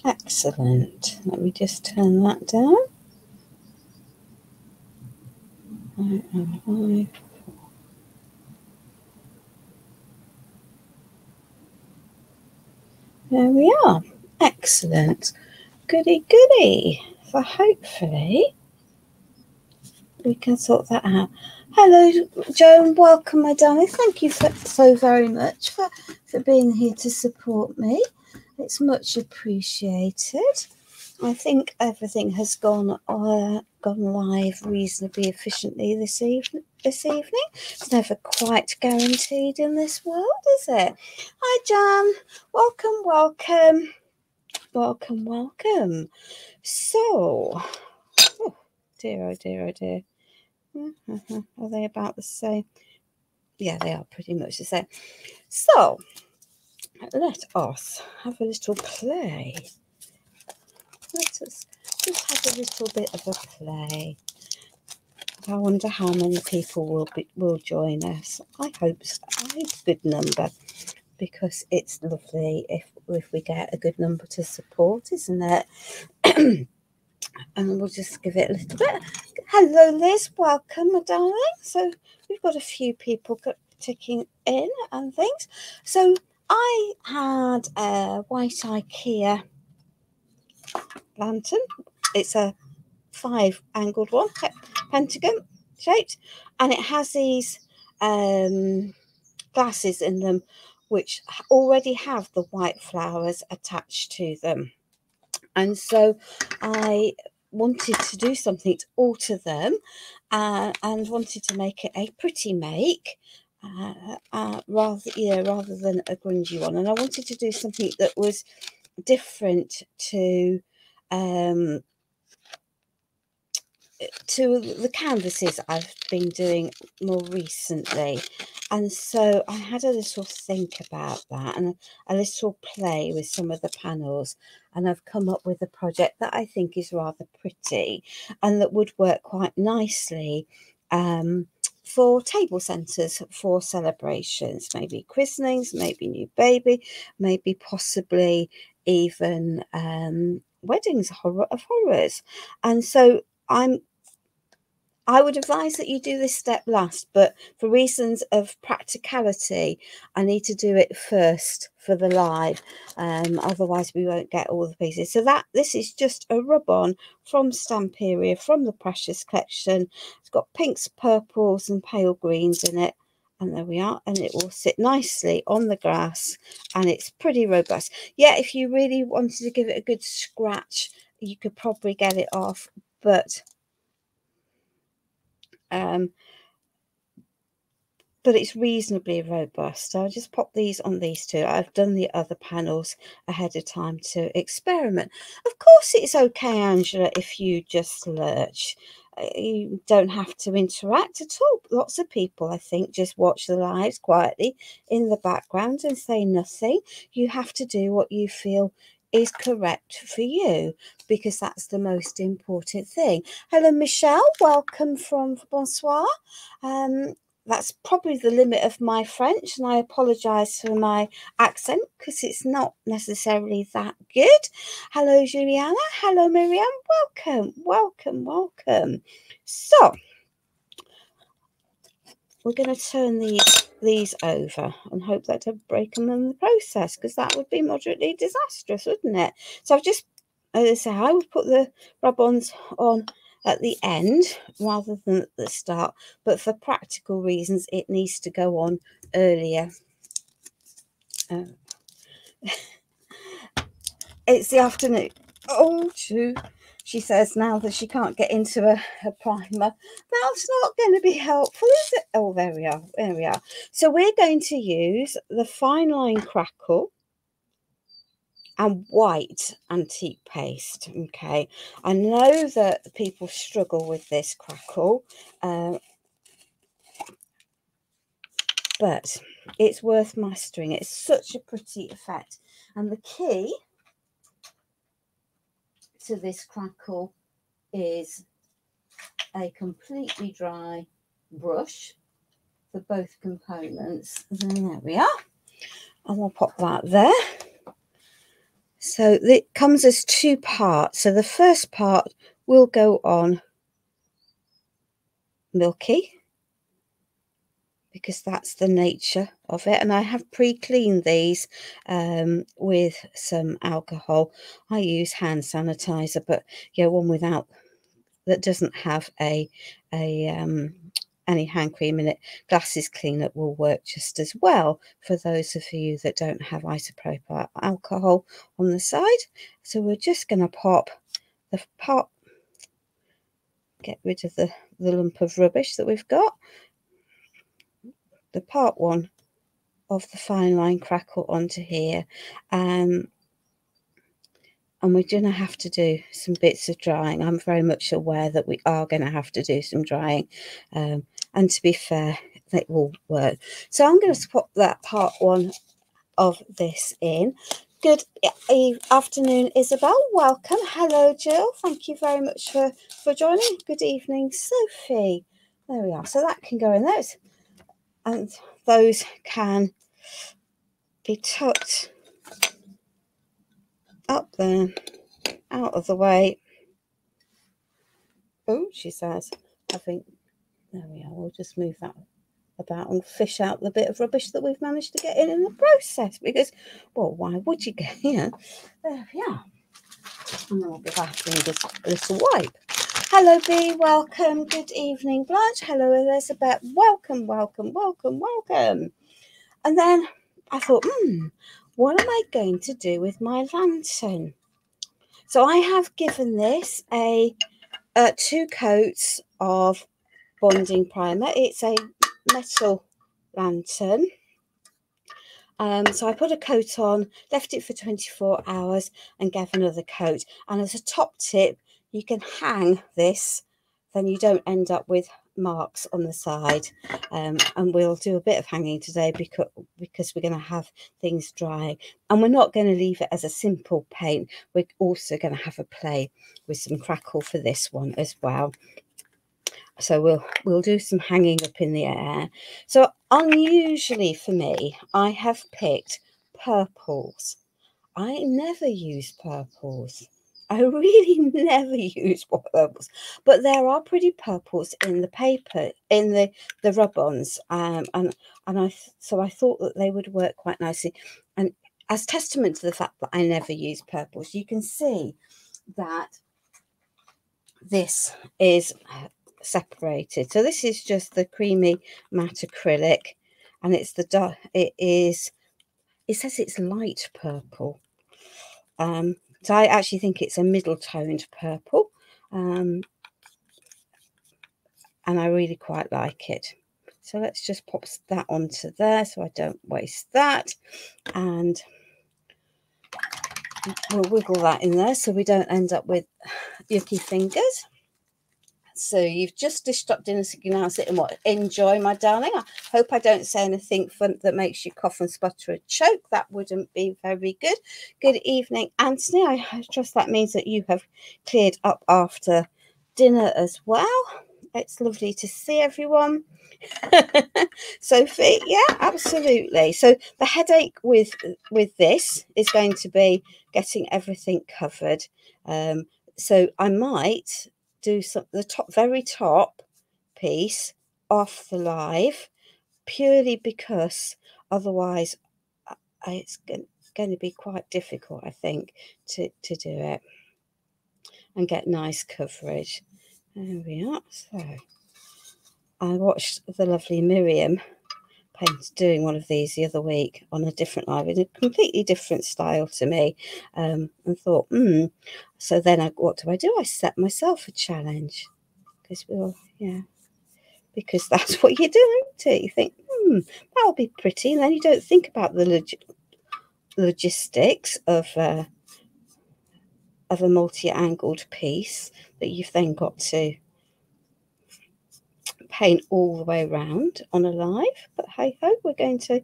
Excellent. Let me just turn that down. There we are. Excellent. Goody goody. So hopefully we can sort that out. Hello, Joan. Welcome, my darling. Thank you so very much for being here to support me. It's much appreciated. I think everything has gone live reasonably efficiently this evening. It's never quite guaranteed in this world, is it? Hi, Jan. Welcome. So, oh dear. Are they about the same? Yeah, they are pretty much the same. So, let us have a little play. Let us just have a little bit of a play. I wonder how many people will join us. I hope a good number, because it's lovely if we get a good number to support, isn't it? And we'll just give it a little bit. Hello, Liz. Welcome, my darling. So we've got a few people ticking in and things. So I had a white IKEA lantern. It's a 5-angled one, pentagon shaped, and it has these glasses in them which already have the white flowers attached to them. And so I wanted to do something to alter them and wanted to make it a pretty make rather than a grungy one. And I wanted to do something that was different to the canvases I've been doing more recently. And so I had a little think about that and a little play with some of the panels, and I've come up with a project that I think is rather pretty and that would work quite nicely for table centres, for celebrations, maybe christenings, maybe new baby, maybe possibly even weddings of horrors. And so I would advise that you do this step last, but for reasons of practicality, I need to do it first for the live. Otherwise, we won't get all the pieces. So this is just a rub-on from Stamperia, from the Precious collection. It's got pinks, purples, and pale greens in it. And there we are. And it will sit nicely on the grass. And it's pretty robust. Yeah, if you really wanted to give it a good scratch, you could probably get it off. But it's reasonably robust. So I'll just pop these on these two. I've done the other panels ahead of time to experiment. Of course, it's okay, Angela, if you just lurch. You don't have to interact at all. Lots of people, I think, just watch the lives quietly in the background and say nothing. You have to do what you feel is correct for you, because that's the most important thing. Hello, Michelle. Welcome from Bonsoir. That's probably the limit of my French, and I apologise for my accent because it's not necessarily that good. Hello, Juliana. Hello, Miriam. Welcome. So we're going to turn these over and hope that don't break them in the process, because that would be moderately disastrous, wouldn't it? So I've just, as I say, I would put the rub-ons on at the end rather than at the start, but for practical reasons it needs to go on earlier. It's the afternoon. Oh, shoot. She says now that she can't get into a primer. That's not going to be helpful, is it? Oh, there we are. So we're going to use the Fine Line Crackle and white antique paste. Okay, I know that people struggle with this crackle, but it's worth mastering. It's such a pretty effect, and the key to this crackle is a completely dry brush for both components. And there we are, and we'll pop that there. So it comes as 2 parts. So the first part will go on milky, because that's the nature of it. And I have pre-cleaned these with some alcohol. I use hand sanitizer, but yeah, one without, that doesn't have any hand cream in it. Glasses cleaner will work just as well for those of you that don't have isopropyl alcohol on the side. So we're just going to pop the pot, get rid of the lump of rubbish that we've got, the part 1 of the fine line crackle onto here, and we're going to have to do some bits of drying. I'm very much aware that we are going to have to do some drying, and to be fair, they will work. So I'm going to pop that part 1 of this in. Good afternoon, Isabel. Welcome. Hello, Jill. Thank you very much for joining. Good evening, Sophie. There we are. So that can go in those, and those can be tucked up there, out of the way. Oh, she says, I think, there we are. We'll just move that about and fish out the bit of rubbish that we've managed to get in the process, because, well, why would you get here? There we are. And then we'll give our fingers a little wipe. Hello, Bee. Welcome. Good evening, Blanche. Hello, Elizabeth. Welcome, welcome, welcome, welcome. And then I thought, what am I going to do with my lantern? So I have given this 2 coats of bonding primer. It's a metal lantern. So I put a coat on, left it for 24 hours and gave another coat. And as a top tip, you can hang this, then you don't end up with marks on the side. And we'll do a bit of hanging today because we're going to have things dry. And we're not going to leave it as a simple paint. We're also going to have a play with some crackle for this one as well. So we'll do some hanging up in the air. So unusually for me, I have picked purples. I never use purples. I really never use purples, but there are pretty purples in the paper, in the rub-ons, and so I thought that they would work quite nicely. And as testament to the fact that I never use purples, you can see that this is separated. So this is just the creamy matte acrylic, and it's it says it's light purple. So I actually think it's a middle toned purple, and I really quite like it. So let's just pop that onto there so I don't waste that, and we'll wiggle that in there so we don't end up with yucky fingers. So you've just dished up dinner, so you can now sit and what? Enjoy, my darling. I hope I don't say anything fun that makes you cough and sputter and choke. That wouldn't be very good. Good evening, Anthony. I trust that means that you have cleared up after dinner as well. It's lovely to see everyone. Sophie, yeah, absolutely. So the headache with this is going to be getting everything covered. So I might do the very top piece off the live, purely because otherwise it's going to be quite difficult, I think, to do it and get nice coverage. There we are. So I watched the lovely Miriam doing one of these the other week on a different live, in a completely different style to me, and thought, so then what do? I set myself a challenge, because because that's what you do, isn't it? You think, that'll be pretty, and then you don't think about the logistics of a multi-angled piece that you've then got to paint all the way around on a live. But hey ho, we're going to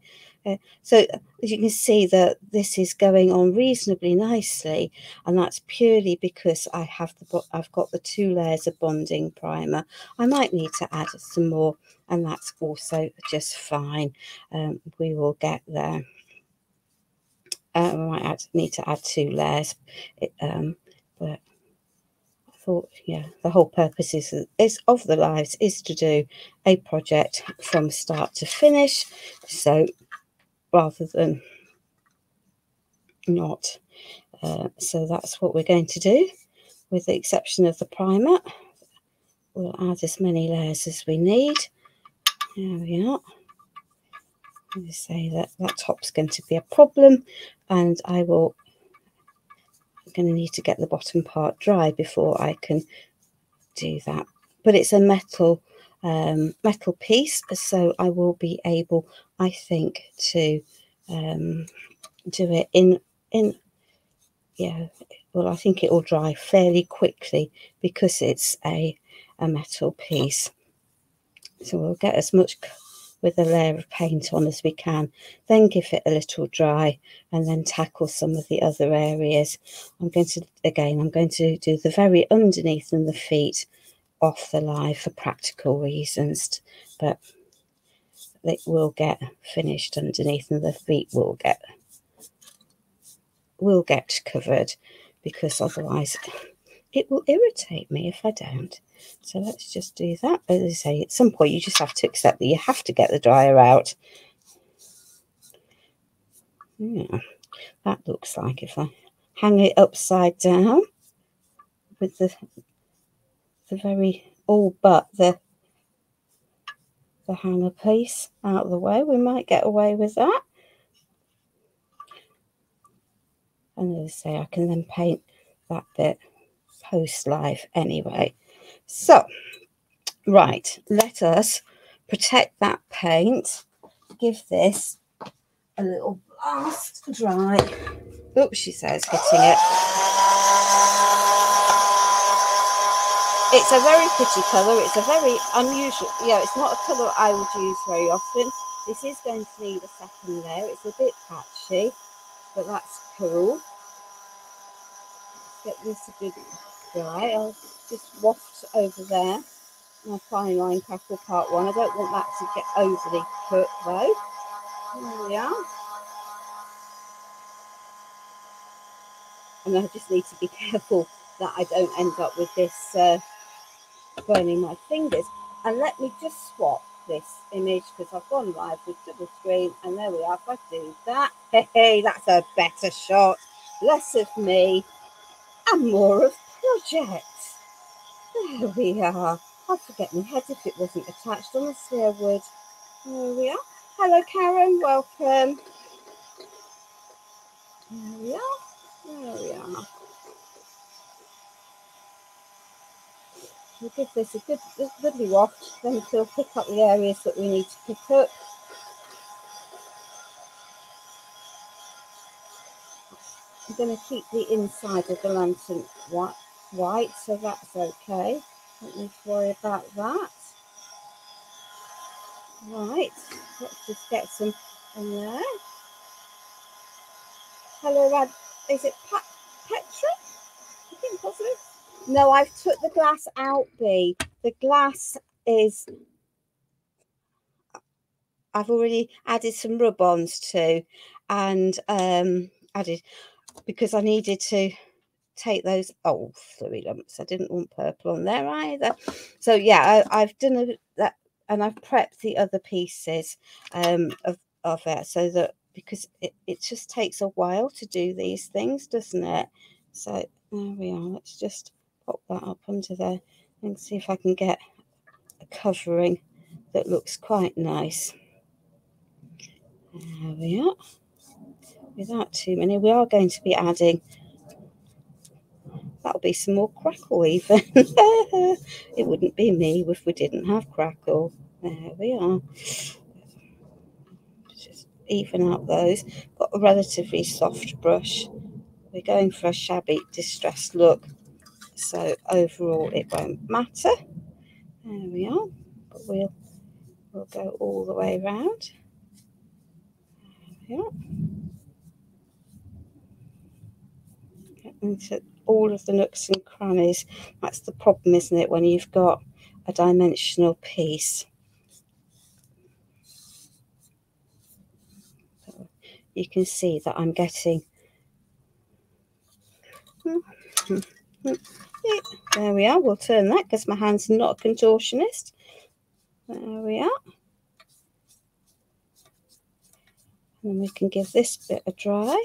so as you can see that this is going on reasonably nicely, and that's purely because I've got the 2 layers of bonding primer. I might need to add some more, and that's also just fine. We will get there. I might need to add 2 layers, but I thought, yeah, the whole purpose is of the lives is to do a project from start to finish, so rather than not. So that's what we're going to do, with the exception of the primer. We'll add as many layers as we need. There we are. I say that top's going to be a problem, and I'm going to need to get the bottom part dry before I can do that. But it's a metal piece, so I will be able, I think, to do it in yeah, well, I think it will dry fairly quickly because it's a metal piece. So we'll get as much with a layer of paint on as we can, then give it a little dry, and then tackle some of the other areas. I'm going to do the very underneath and the feet off the live for practical reasons, but it will get finished underneath, and the feet will get covered, because otherwise it will irritate me if I don't. So let's just do that. As I say, at some point you just have to accept that you have to get the dryer out. Yeah, that looks like if I hang it upside down with the very all but the hanger piece out of the way, we might get away with that. And as I say, I can then paint that bit post live anyway. So right, let us protect that paint, give this a little blast dry. Oops, she says, hitting it. It's a very pretty colour. It's a very unusual, yeah, it's not a colour I would use very often. This is going to need a second layer. It's a bit patchy, but that's cool. Let's get this a bit dry. I'll just waft over there my fine line crackle part 1. I don't want that to get overly cooked though. There we are. And I just need to be careful that I don't end up with this burning my fingers. And let me just swap this image, because I've gone live with double screen, and there we are. If I do that, hey, that's a better shot. Less of me and more of projects. There we are. I'd forget my head if it wasn't attached. Honestly, I would. There we are. Hello, Karen. Welcome. There we are. There we are. We'll give this a goodly waft, then we'll pick up the areas that we need to pick up. I'm going to keep the inside of the lantern white, so that's okay. Don't need to worry about that. Right, let's just get some in there. Hello, Rad. Is it Petra? I think possibly. No, I've took the glass out, B. The glass is, I've already added some rub-ons to, and added, because I needed to take those fluey lumps. I didn't want purple on there either. So yeah, I've done that, and I've prepped the other pieces of it, so that, because it just takes a while to do these things, doesn't it? So there we are. Let's just pop that up under there and see if I can get a covering that looks quite nice. There we are. Without too many, we are going to be adding, that'll be some more crackle even. It wouldn't be me if we didn't have crackle. There we are. Just even out those. Got a relatively soft brush. We're going for a shabby distressed look, so overall it won't matter. There we are. But we'll go all the way around. There we are. Get into all of the nooks and crannies. That's the problem, isn't it, when you've got a dimensional piece? you can see that I'm getting, there we are. We'll turn that because my hand's not a contortionist. There we are. And we can give this bit a dry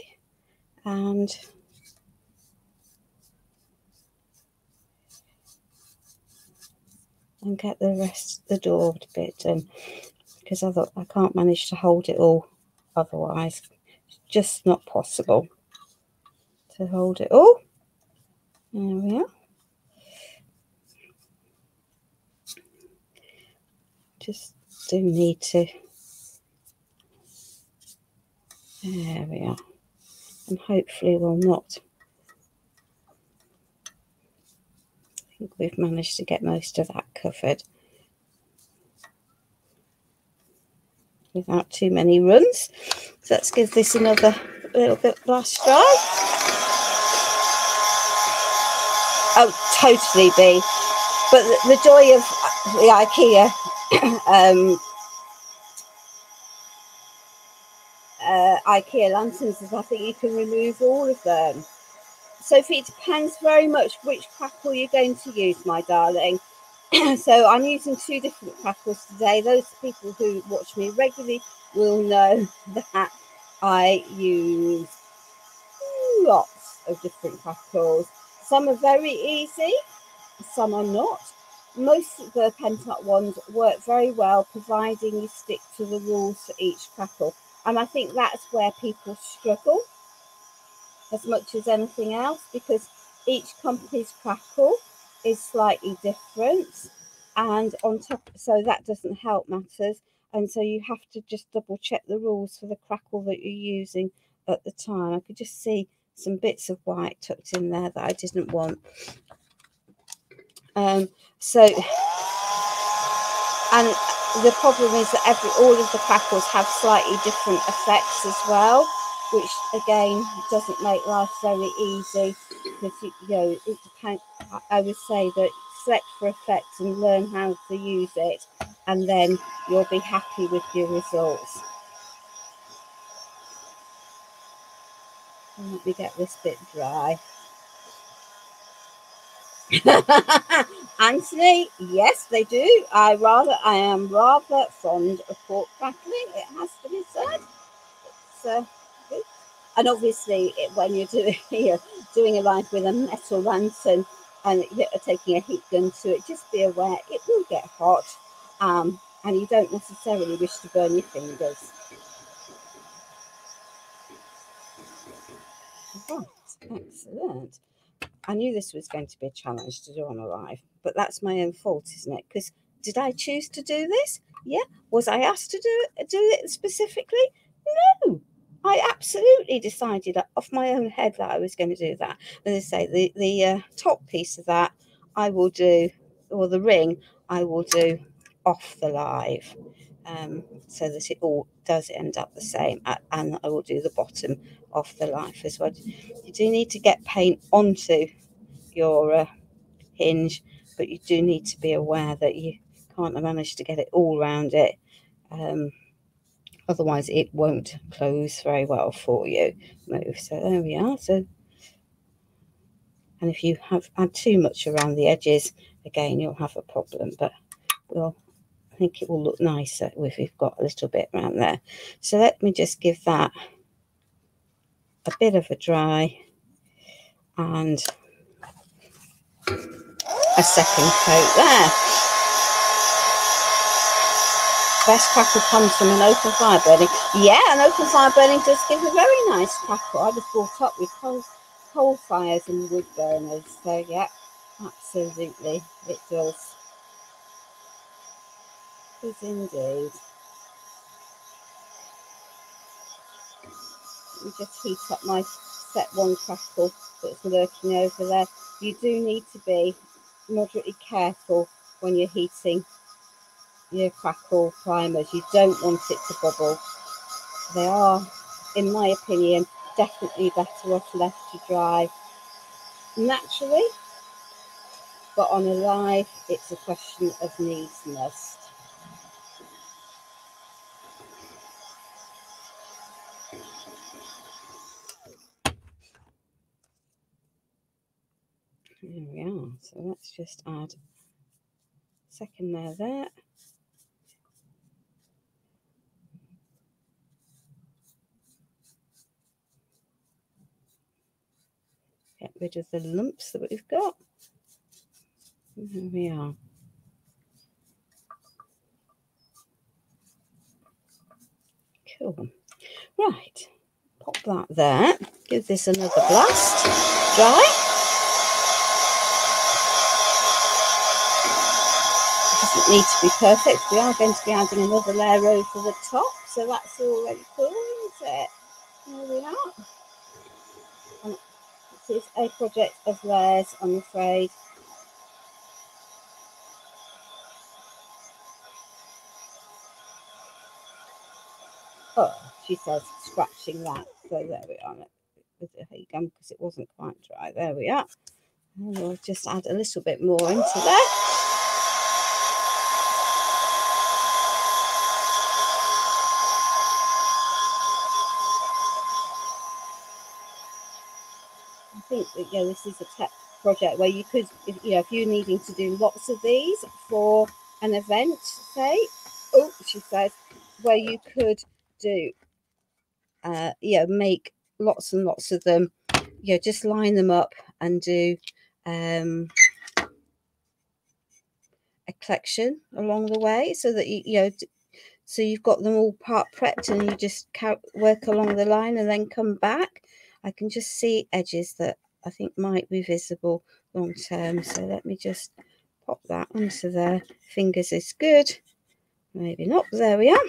and get the rest of the door bit done, because I thought I can't manage to hold it all otherwise. It's just not possible to hold it all. There we are. Just do need to, there we are, and hopefully we'll not, I think we've managed to get most of that covered without too many runs. So let's give this another little bit last dry. Oh, totally be. But the joy of the IKEA IKEA lanterns is I think you can remove all of them. Sophie, it depends very much which crackle you're going to use, my darling. So I'm using 2 different crackles today. Those people who watch me regularly will know that I use lots of different crackles. Some are very easy, some are not. Most of the Pentacolor ones work very well, providing you stick to the rules for each crackle. And I think that's where people struggle as much as anything else, because each company's crackle is slightly different, and on top, so that doesn't help matters. And so you have to just double check the rules for the crackle that you're using at the time. I could just see some bits of white tucked in there that I didn't want. So, and the problem is that all of the crackles have slightly different effects as well, which again doesn't make life very easy, because you know, it depends. I would say that select for effects and learn how to use it, and then you'll be happy with your results. Let me get this bit dry. Anthony, yes, they do. I am rather fond of pork crackling, it has to be said. It's, and obviously, when you're doing a life with a metal lantern and you're taking a heat gun to it, just be aware it will get hot, and you don't necessarily wish to burn your fingers. Right, excellent. I knew this was going to be a challenge to do on a live, but that's my own fault, isn't it? Because did I choose to do this? Yeah. Was I asked to do it specifically? No. I absolutely decided off my own head that I was going to do that. And they say the top piece of that I will do, or the ring I will do off the live, so that it all does end up the same. And I will do the bottom off the live as well. You do need to get paint onto your hinge, but you do need to be aware that you can't manage to get it all around it. Otherwise it won't close very well for you. So there we are. So, and if you add too much around the edges, again you'll have a problem, but I think it will look nicer if we've got a little bit around there. So let me just give that a bit of a dry and a second coat there. Best crackle comes from an open fire burning. Yeah, an open fire burning does give a very nice crackle. I was brought up with coal fires and wood burners, so yeah, absolutely it does. It does indeed. Let me just heat up my set 1 crackle that's lurking over there. You do need to be moderately careful when you're heating your crackle primers. You don't want it to bubble. They are, in my opinion, definitely better off left to dry naturally, but on a live it's a question of needs must. So let's just add a second nail there. Get rid of the lumps that we've got. And there we are. Cool. Right, pop that there. Give this another blast. Dry. It doesn't need to be perfect. We are going to be adding another layer over the top, so that's already cool, isn't it? There we are. And it's a project of layers, I'm afraid. Oh, she says scratching that. So there we are with the heat gun because it wasn't quite dry. There we are. And we'll just add a little bit more into there. I think that, yeah, this is a tech project where you could, if you're needing to do lots of these for an event, say, oh, she says, where you could do, make lots and lots of them, just line them up and do a collection along the way, so that so you've got them all part prepped and you just work along the line and then come back. I can just see edges that I think might be visible long term, so let me just pop that onto there. Fingers is good, maybe not. There we are.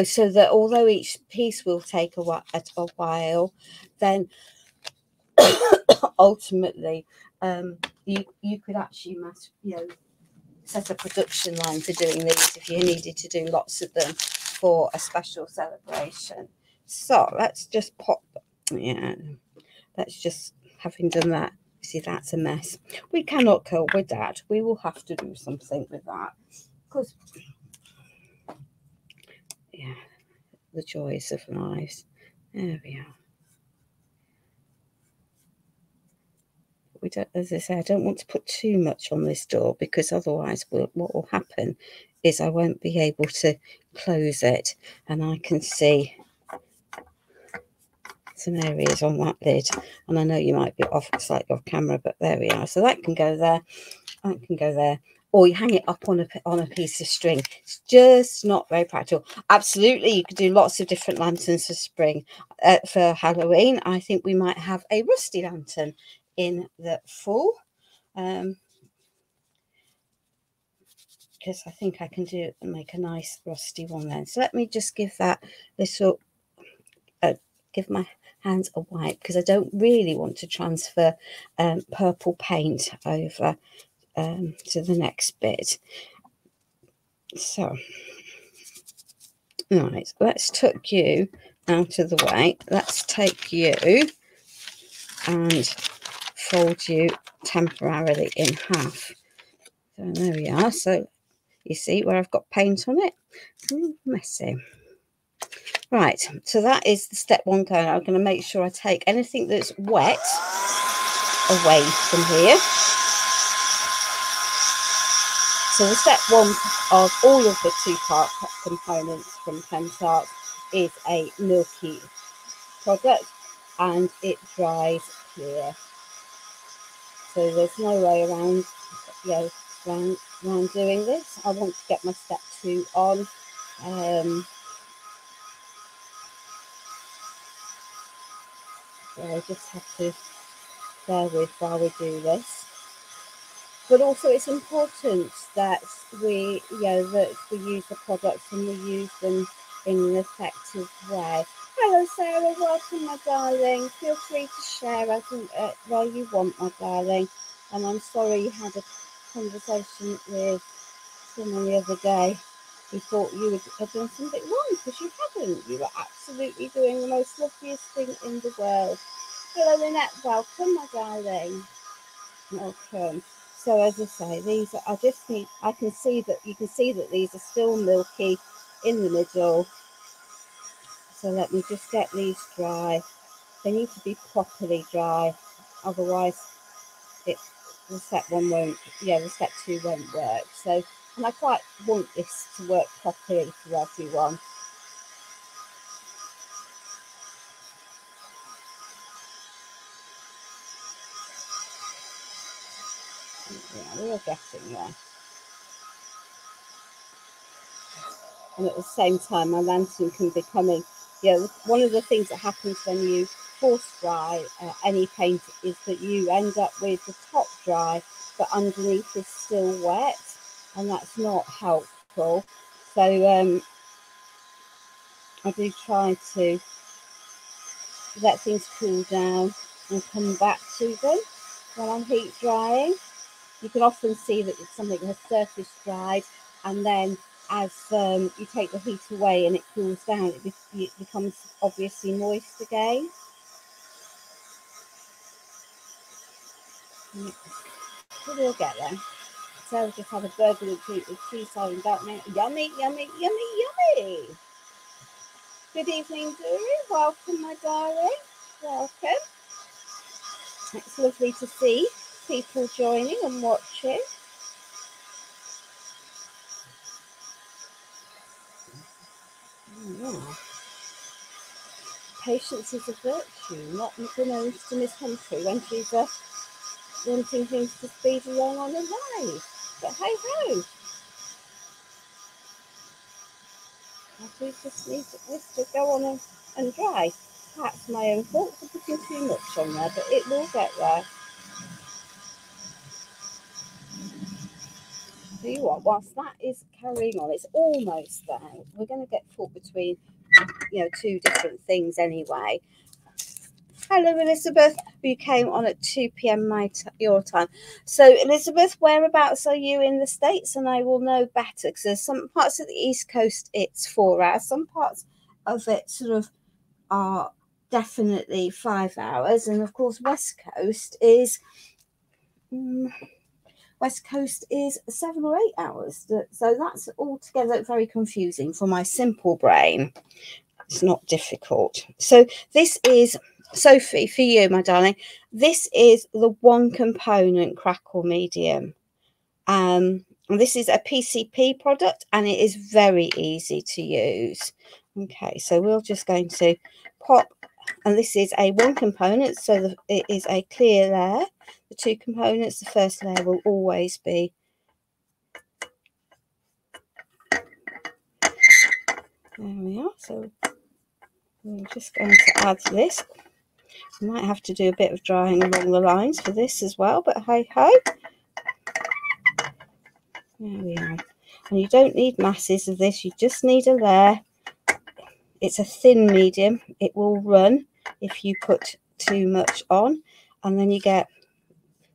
So that although each piece will take a while, then ultimately you could actually set a production line for doing these if you needed to do lots of them for a special celebration. So let's just pop, let's just, having done that, see, that's a mess. We cannot cope with that. We will have to do something with that, because the joys of lives. There we are. We don't, as I say, I don't want to put too much on this door, because otherwise what will happen is I won't be able to close it, and I can see some areas on that lid, and I know you might be slightly off camera, but there we are. So that can go there, that can go there, or you hang it up on a piece of string. It's just not very practical. Absolutely, you could do lots of different lanterns for spring. For Halloween, I think we might have a rusty lantern in the fall, because I think I can make a nice rusty one then. So let me just give that little give my hands a wipe, because I don't really want to transfer purple paint over to the next bit. So right, let's tuck you out of the way. Let's take you and fold you temporarily in half. So there we are. So you see where I've got paint on it? Messy. Right, so that is the step one going. I'm going to make sure I take anything that's wet away from here. So the step one of all of the two-part components from Pentacolor is a milky product, and it dries clear. So there's no way around, around doing this. I want to get my step two on. So I just have to bear with while we do this. But also it's important that we, that we use the products and we use them in an effective way. Hello Sarah, welcome my darling. Feel free to share while you want, my darling. And I'm sorry you had a conversation with someone the other day who thought you had done something wrong, because you hadn't. You were absolutely doing the most loveliest thing in the world. Hello Lynette, welcome my darling. Welcome. So as I say, these are, I can see that you can see that these are still milky in the middle. So let me just get these dry. They need to be properly dry, otherwise the step one won't, yeah, the step two won't work. So, and I quite want this to work properly for everyone. Yeah, we're getting there. And at the same time, my lantern can be coming, you know, one of the things that happens when you force dry any paint is that you end up with the top dry, but underneath is still wet, and that's not helpful. So I do try to let things cool down and come back to them when I'm heat drying. You can often see that it's something that has surface dried, and then as you take the heat away and it cools down, it becomes obviously moist again. So we'll get there. So just had a burger with cheese salad that now. Yummy, yummy, yummy, yummy. Good evening, Duru. Welcome, my darling. Welcome. It's lovely to see people joining and watching. Patience is a virtue, not unbeknownst to Miss Humphrey when she's wanting things to speed along on the live. But hey ho, I do just need this to go on and dry. That's my own fault for putting too much on there, but it will get there. Do you what? Whilst that is carrying on, it's almost there. We're going to get caught between, you know, two different things anyway. Hello, Elizabeth, who came on at 2 p.m. your time. So, Elizabeth, whereabouts are you in the States? And I will know better, because there's some parts of the East Coast it's 4 hours. Some parts of it sort of are definitely 5 hours. And, of course, West Coast is 7 or 8 hours. So that's altogether very confusing for my simple brain. It's not difficult. So this is, Sophie, for you, my darling, this is the one component crackle medium. And this is a PCP product, and it is very easy to use. Okay, so we're just going to pop, and this is a one component, so it is a clear layer. The two components, the first layer will always be there we are. So we're just going to add this. I might have to do a bit of drying along the lines for this as well, but hey ho. There we are. And you don't need masses of this, you just need a layer. It's a thin medium. It will run if you put too much on, and then you get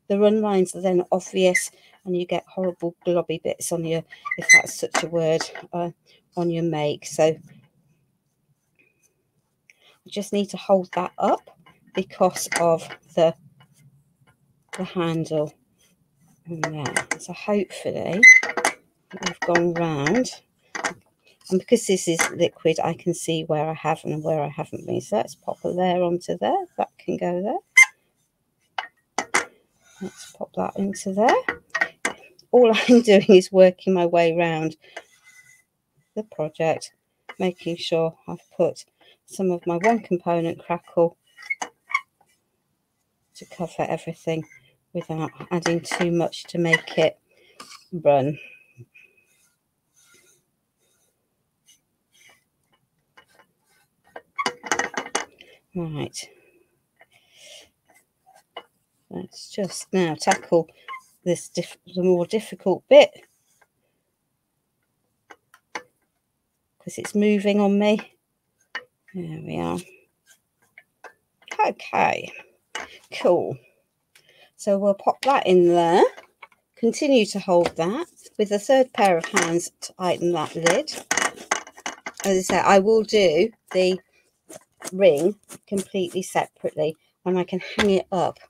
the run lines are then obvious, and you get horrible globby bits on your, if that's such a word, on your make. So I just need to hold that up because of the handle in there. So hopefully I've gone round, and because this is liquid, I can see where I have and where I haven't been. So let's pop a layer onto there. That can go there. Let's pop that into there. All I'm doing is working my way around the project, making sure I've put some of my one component crackle to cover everything without adding too much to make it run. Right, let's just now tackle this the more difficult bit, because it's moving on me. There we are. Okay, cool. So we'll pop that in there. Continue to hold that with a third pair of hands to tighten that lid. As I say, I will do the ring completely separately when I can hang it up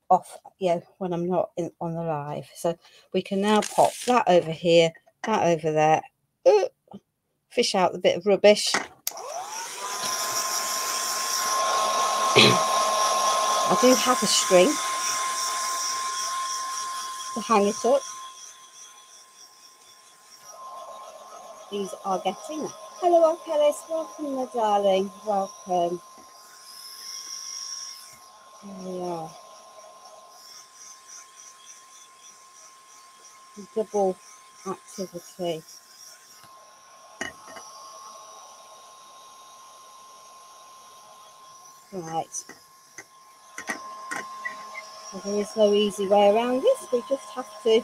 off, you know, when I'm not on the live. So we can now pop that over here, that over there. Fish out the bit of rubbish. I do have a string, to hang it up. These are getting there. Hello, Arkelis. Welcome, my darling. Welcome. Here we are. Double activity. Right. So there is no easy way around this. We just have to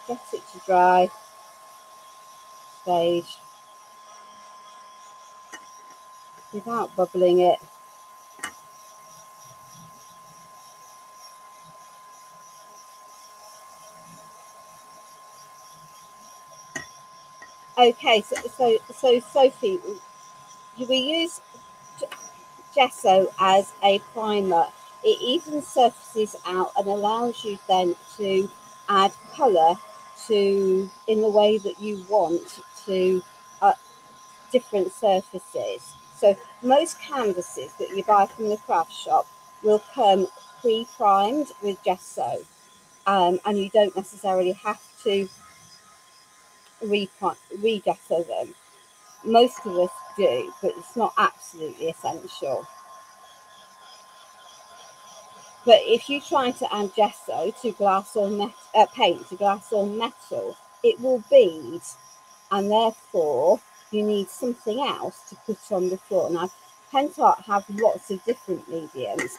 get it to dry. Stage. Without bubbling it. Okay, so Sophie, we use gesso as a primer. It even surfaces out and allows you then to add colour to in the way that you want to different surfaces. So most canvases that you buy from the craft shop will come pre-primed with gesso, and you don't necessarily have to re-gesso them. Most of us do, but it's not absolutely essential. But if you try to add gesso to glass or paint to glass or metal, it will bead, and therefore you need something else to put on the floor. Now, Pentart have lots of different mediums.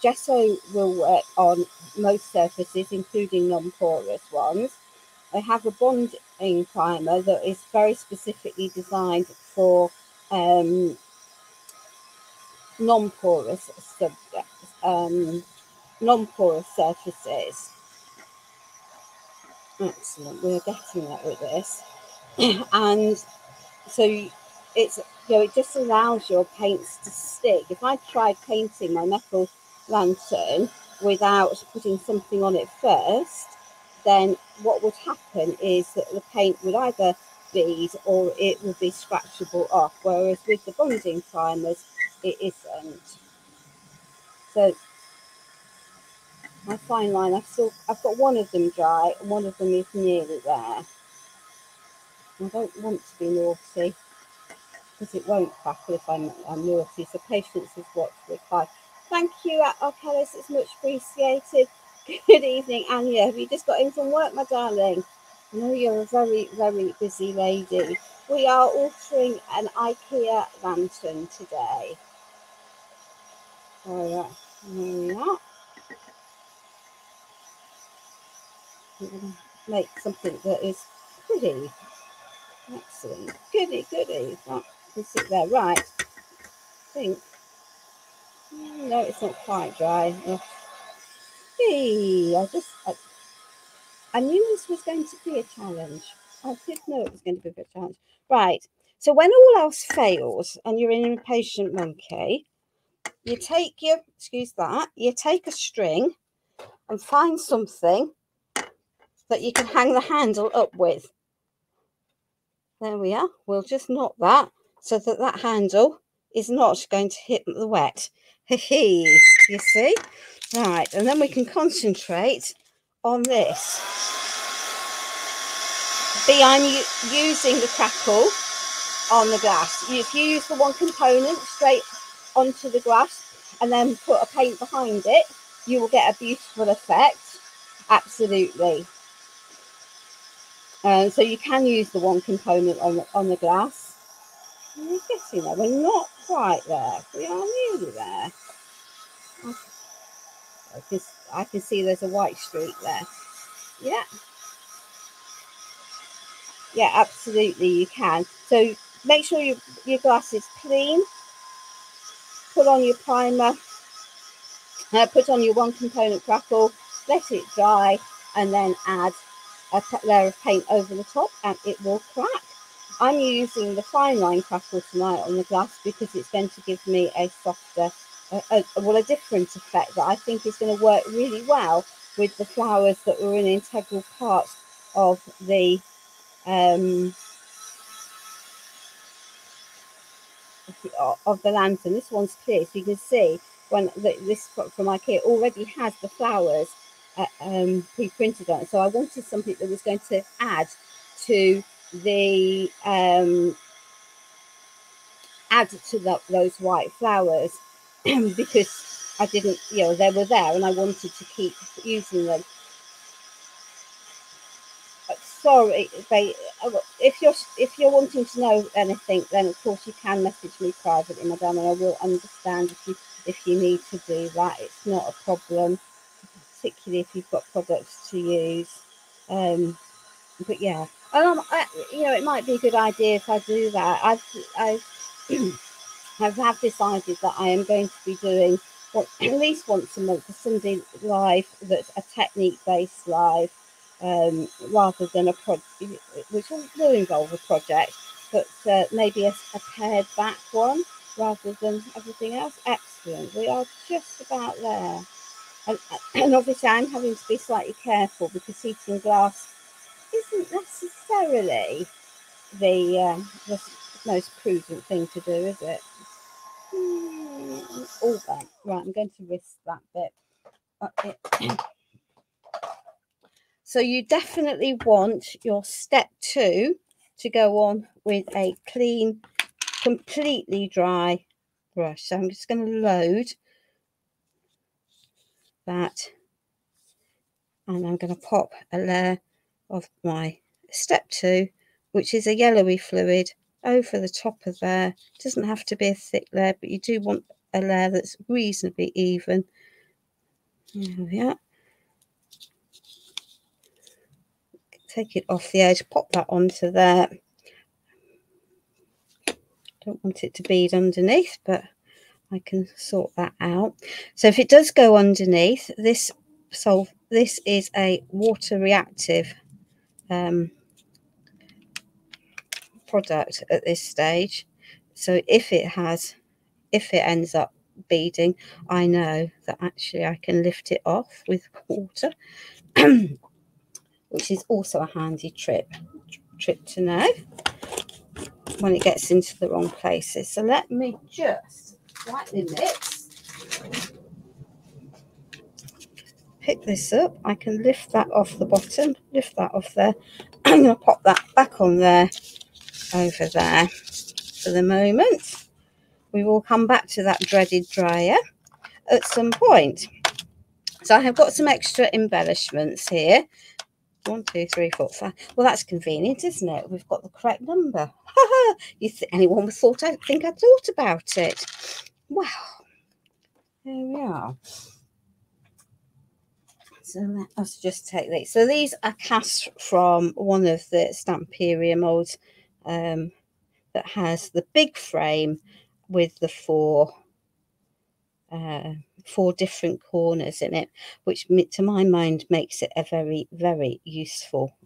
Gesso will work on most surfaces, including non-porous ones. They have a bonding primer that is very specifically designed for non-porous subjects, non-porous surfaces. Excellent, we're getting that with this. And so it's, it just allows your paints to stick. If I tried painting my metal lantern without putting something on it first, then what would happen is that the paint would either bead or it would be scratchable off, whereas with the bonding primers it isn't. So my fine line, I've got one of them dry and one of them is nearly there. I don't want to be naughty because it won't crackle if I'm naughty, so patience is what's required. Thank you, Arkelis, it's much appreciated. Good evening, Anya. Have you just got in from work, my darling? I know you're a very, very busy lady. We are altering an IKEA lantern today. So, there we are. I'm going to make something that is pretty. Excellent. Goody, goody. That can sit there. Right. I think. No, it's not quite dry. Hey, I knew this was going to be a challenge. I did know it was going to be a challenge. Right. So when all else fails and you're an impatient monkey, you take your, you take a string and find something that you can hang the handle up with. There we are. We'll just knot that so that that handle is not going to hit the wet. Hee, you see? Right, and then we can concentrate on this. I'm using the crackle on the glass. If you use the one component straight onto the glass and then put a paint behind it, you will get a beautiful effect. Absolutely. So you can use the one component on the glass. We're getting there. We're not quite there. We are nearly there. I can see there's a white streak there. Yeah. Yeah, absolutely you can. So make sure your glass is clean. Put on your primer. Put on your one component crackle. Let it dry and then add a layer of paint over the top and it will crack. I'm using the fine line crackle tonight on the glass because it's going to give me a softer, a different effect that I think is going to work really well with the flowers that were an integral part of the lantern. This one's clear, so you can see when this from IKEA already has the flowers pre-printed on it. So I wanted something that was going to add to the those white flowers because I didn't, you know, they were there and I wanted to keep using them. Sorry, if you're wanting to know anything, then of course you can message me privately, madam, and I will understand if you need to do that. It's not a problem, particularly if you've got products to use. But yeah, you know, it might be a good idea if I do that. I've have decided that I am going to be doing at least once a month a Sunday live that's a technique-based live, rather than a project, which will involve a project, but maybe a pared back one rather than everything else. Excellent. We are just about there. And obviously I'm having to be slightly careful because heating glass isn't necessarily the most prudent thing to do, is it? All that. Right, I'm going to risk that bit. So you definitely want your step 2 to go on with a clean, completely dry brush. So I'm just going to load that and I'm going to pop a layer of my step 2, which is a yellowy fluid, over the top of there. It doesn't have to be a thick layer, but you do want a layer that's reasonably even. There we are. Take it off the edge, pop that onto there. Don't want it to bead underneath, but I can sort that out. So if it does go underneath, this is a water reactive product at this stage. So if it ends up beading, I know that actually I can lift it off with water, which is also a handy trick to know when it gets into the wrong places. So let me just lightly mix. Pick this up. I can lift that off the bottom, lift that off there. I'm going to pop that back on there, over there for the moment. We will come back to that dreaded dryer at some point. So I have got some extra embellishments here. 1, 2, 3, 4, 5. Well, that's convenient, isn't it? We've got the correct number. Anyone would think I thought about it. Wow. There we are. So let us just take these. So these are cast from one of the Stamperia molds that has the big frame with the four different corners in it, which to my mind makes it a very, very useful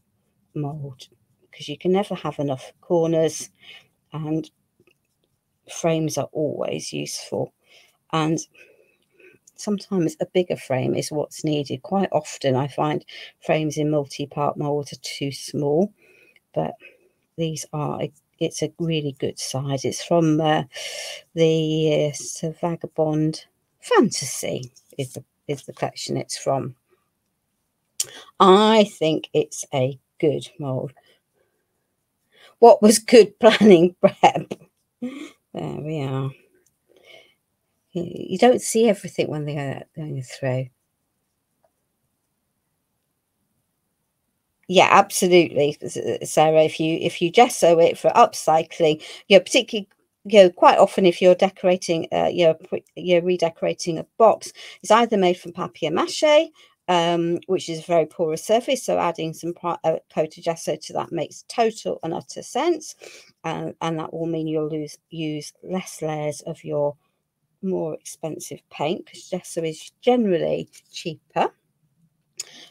mold, because you can never have enough corners and frames are always useful. And sometimes a bigger frame is what's needed. Quite often I find frames in multi-part molds are too small, but these are, it's a really good size. It's from the Vagabond Fantasy is the collection it's from. I think it's a good mold. What was good planning prep? There we are. You don't see everything when they're going through. Yeah, absolutely, Sarah. If you gesso it for upcycling, particularly, quite often if you're decorating, you're redecorating a box, it's either made from papier-mâché, which is a very porous surface, so adding some coat of gesso to that makes total and utter sense, and that will mean you'll use less layers of your more expensive paint, because gesso is generally cheaper.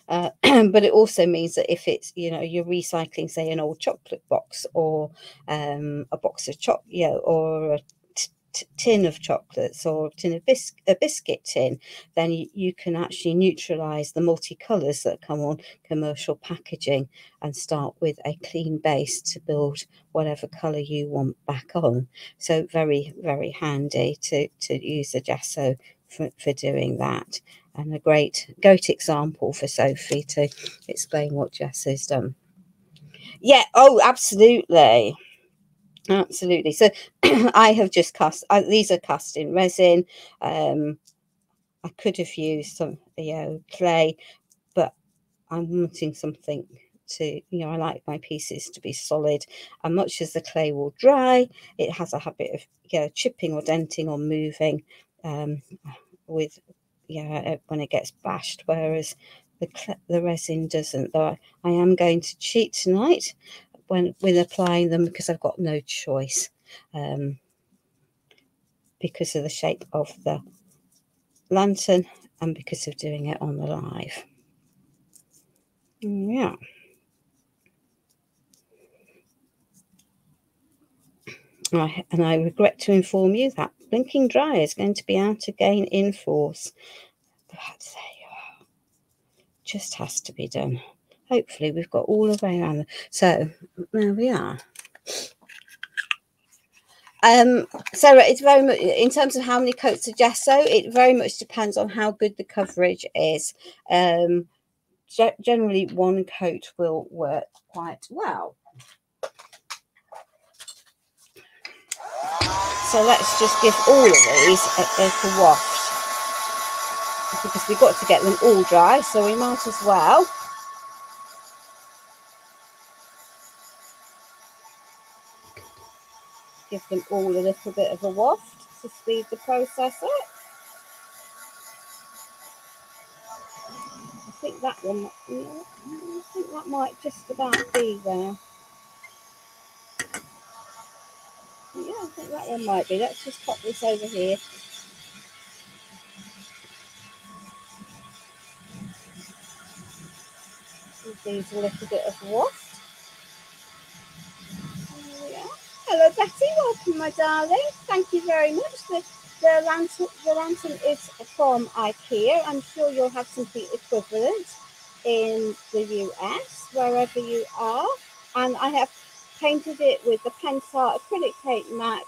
But it also means that if it's, you're recycling, say, an old chocolate box, or a box of chocolate, or a tin of chocolates, or a biscuit tin, then you can actually neutralize the multicolours that come on commercial packaging and start with a clean base to build whatever colour you want back on. So very, very handy to use the gesso for doing that. and a great example for Sophie to explain what Jess has done. Yeah, oh, absolutely. Absolutely. So I have just cast, these are cast in resin. I could have used some, clay, but I'm wanting something to, I like my pieces to be solid. And much as the clay will dry, it has a habit of, chipping or denting or moving with, when it gets bashed, whereas the resin doesn't. Though I am going to cheat tonight when applying them, because I've got no choice, because of the shape of the lantern and because of doing it on the live. Yeah. And I regret to inform you that blinking dry is going to be out again in force. But there you are. Just has to be done. Hopefully we've got all the way around. So there we are. So it's very much, in terms of how many coats of gesso, it very much depends on how good the coverage is. Generally one coat will work quite well. So let's just give all of these a waft, because we've got to get them all dry, so we might as well give them all a little bit of a waft to speed the process up. I think that one, I think that might just about be there. Yeah, I think that one might be. Let's just pop this over here. Give these a little bit of waft. There we are. Hello Betty, welcome my darling. Thank you very much. The lantern is from IKEA. I'm sure you'll have something equivalent in the US, wherever you are. And I have painted it with the Pentacolor acrylic paint matte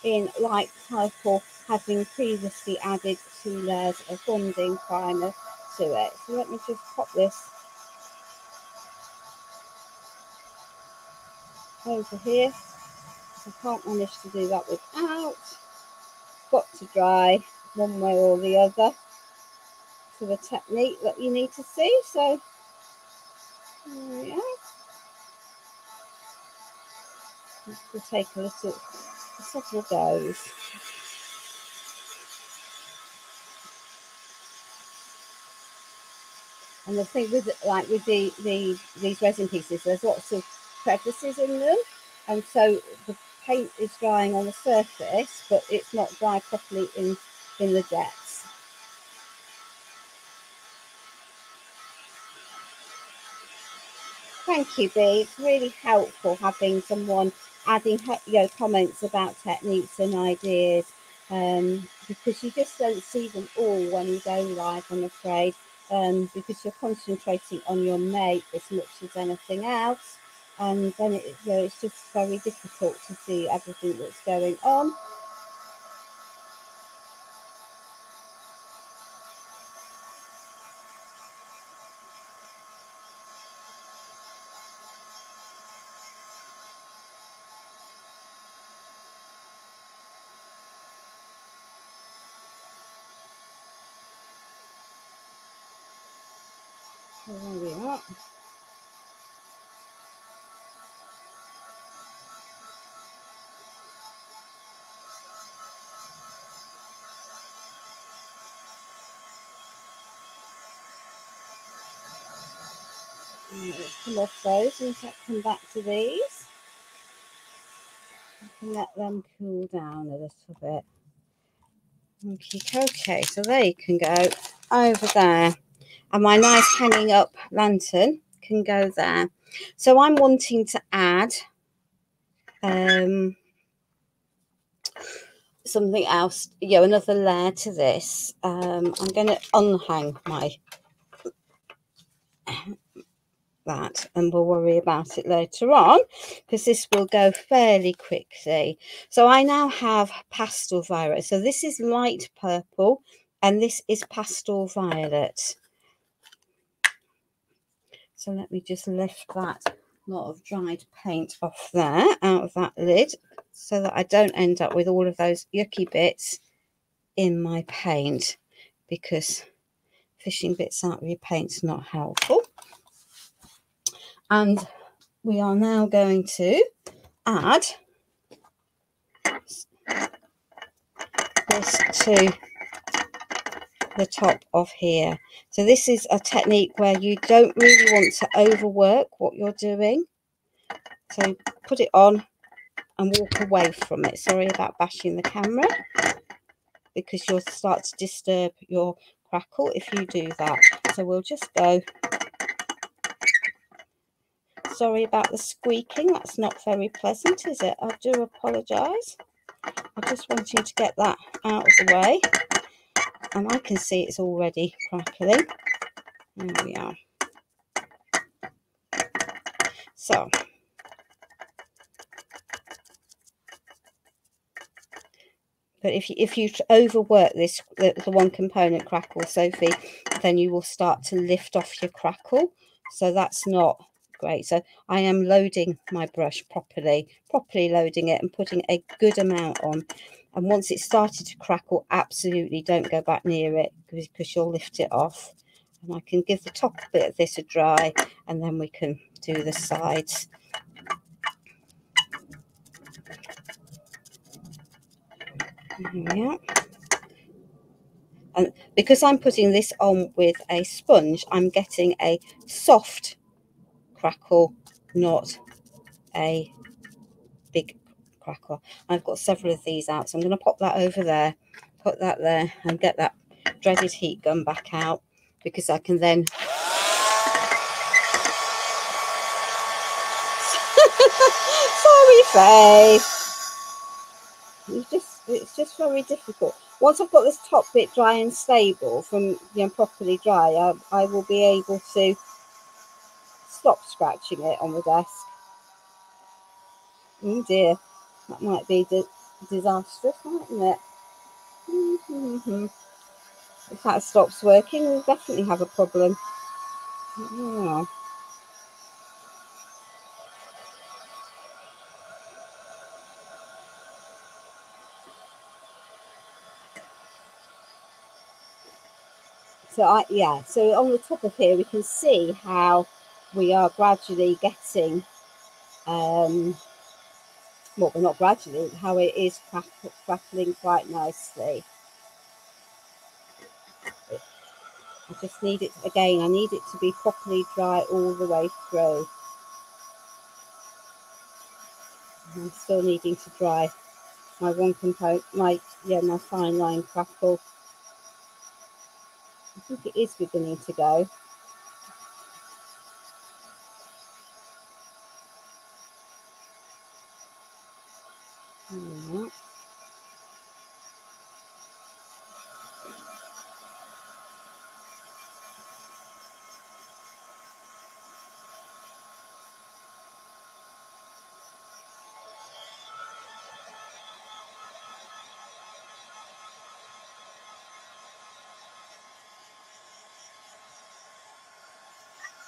in light purple, having previously added 2 layers of bonding primer to it. So let me just pop this over here. I can't manage to do that without. Got to dry one way or the other to the technique that you need to see. So there we are. We'll take several goes. And the thing with these resin pieces, there's lots of crevices in them, and so the paint is drying on the surface, but it's not dry properly in the depths. Thank you, Bea. It's really helpful having someone adding comments about techniques and ideas, because you just don't see them all when you go live, I'm afraid, because you're concentrating on your make as much as anything else, and then it's just very difficult to see everything that's going on. So there we are. Let's come off those and come back to these. I can let them cool down a little bit. Okay, so they can go over there, and my nice hanging up lantern can go there. So I'm wanting to add something else, another layer to this. I'm going to unhang that, and we'll worry about it later on, because this will go fairly quickly. So I now have pastel violet. So this is light purple, and this is pastel violet. So let me just lift that lot of dried paint off there, out of that lid, so that I don't end up with all of those yucky bits in my paint, because fishing bits out of your paint's not helpful. And we are now going to add this to the top of here. So this is a technique where you don't really want to overwork what you're doing. So put it on and walk away from it. Sorry about bashing the camera, because you'll start to disturb your crackle if you do that. So we'll just go. Sorry about the squeaking, that's not very pleasant, is it? I do apologise. I just want you to get that out of the way. And I can see it's already crackling. There we are. So, but if you overwork this, the one component crackle, Sophie, then you will start to lift off your crackle. So that's not great. So I am loading my brush properly loading it and putting a good amount on. And once it's started to crackle, absolutely don't go back near it, because you'll lift it off. And I can give the top bit of this a dry, and then we can do the sides. Yeah. And because I'm putting this on with a sponge, I'm getting a soft crackle, not a big crackle. I've got several of these out, so I'm going to pop that over there, put that there, and get that dreaded heat gun back out, because I can then sorry face, it's just very difficult. Once I've got this top bit dry and stable from properly dry, I will be able to stop scratching it on the desk. Oh dear, that might be disastrous, mightn't it? If that stops working, we'll definitely have a problem. Yeah. So on the top of here we can see how we are gradually getting well, we're not gradually, how it is crackling quite nicely. I just need it again, I need it to be properly dry all the way through. I'm still needing to dry my one component, my fine line crackle. I think it is beginning to go. Yeah.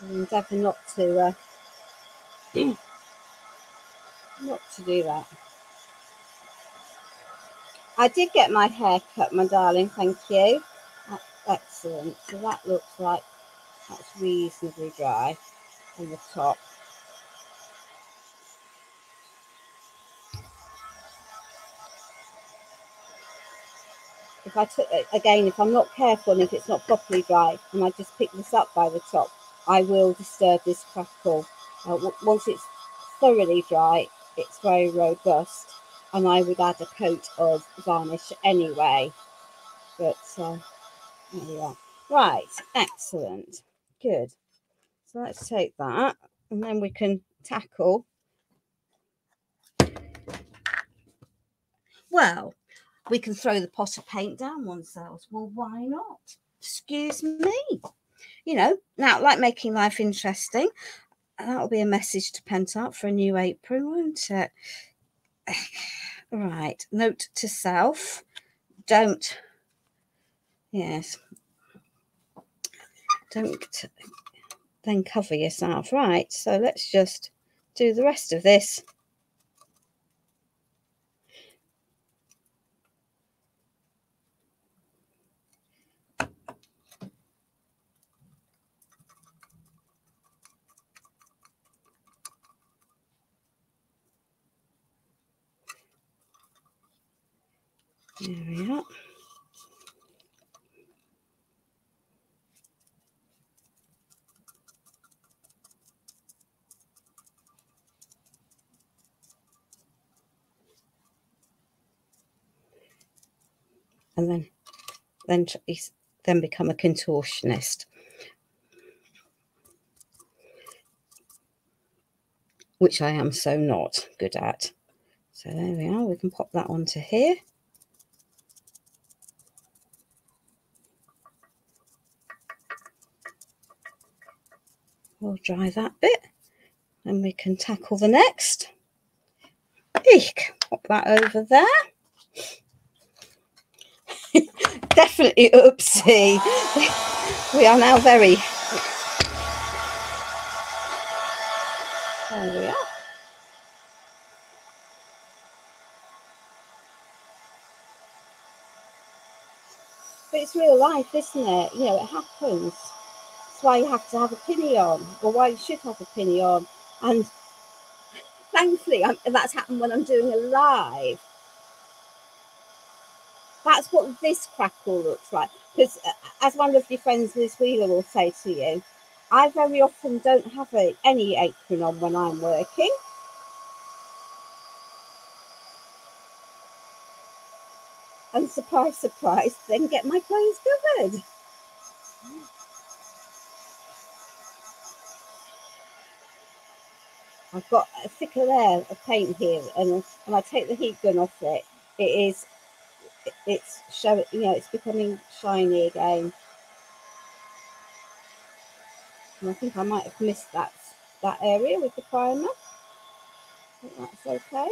Endeavour not to do that. I did get my hair cut, my darling, thank you. That's excellent. So that looks like that's reasonably dry on the top. If I took it again, if I'm not careful and if it's not properly dry, and I just pick this up by the top, I will disturb this crackle. Once it's thoroughly dry, it's very robust, and I would add a coat of varnish anyway. But there you are. Right, excellent, good. So let's take that, and then we can tackle. Well, we can throw the pot of paint down oneself. Well, why not? Excuse me. Now, like making life interesting, that'll be a message to Pentacolor for a new apron, won't it? Right, note to self, don't, Yes. Don't then cover yourself. Right, so let's just do the rest of this. There we are. And then become a contortionist, which I am so not good at. So there we are. We can pop that onto here. We'll dry that bit, and we can tackle the next. Eek, pop that over there. Definitely oopsie. We are now very... There we are. But it's real life, isn't it? You know, it happens. That's why you have to have a pinny on, or why you should have a pinny on. And thankfully, that's happened when I'm doing a live. That's what this crackle looks like. Because as my lovely friends Liz Wheeler will say to you, I very often don't have any apron on when I'm working. And surprise, surprise, then get my clothes covered. I've got a thicker layer of paint here, and when I take the heat gun off it, it's showing, you know, it's becoming shiny again. And I think I might have missed that area with the primer. I think that's okay.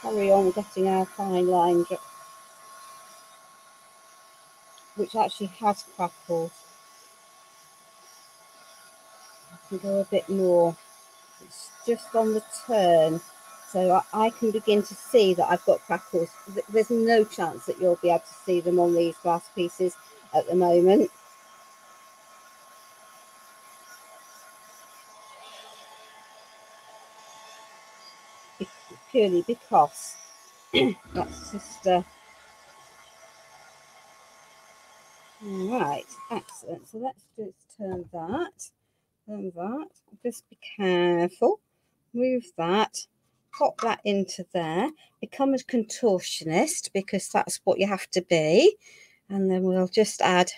Carry on getting our fine line, which actually has crackled. I can go a bit more. It's just on the turn, so I can begin to see that I've got crackles. There's no chance that you'll be able to see them on these glass pieces at the moment. Purely because that's just right. Excellent. So let's just turn that. Just be careful. Move that. Pop that into there. Become a contortionist, because that's what you have to be. And then we'll just add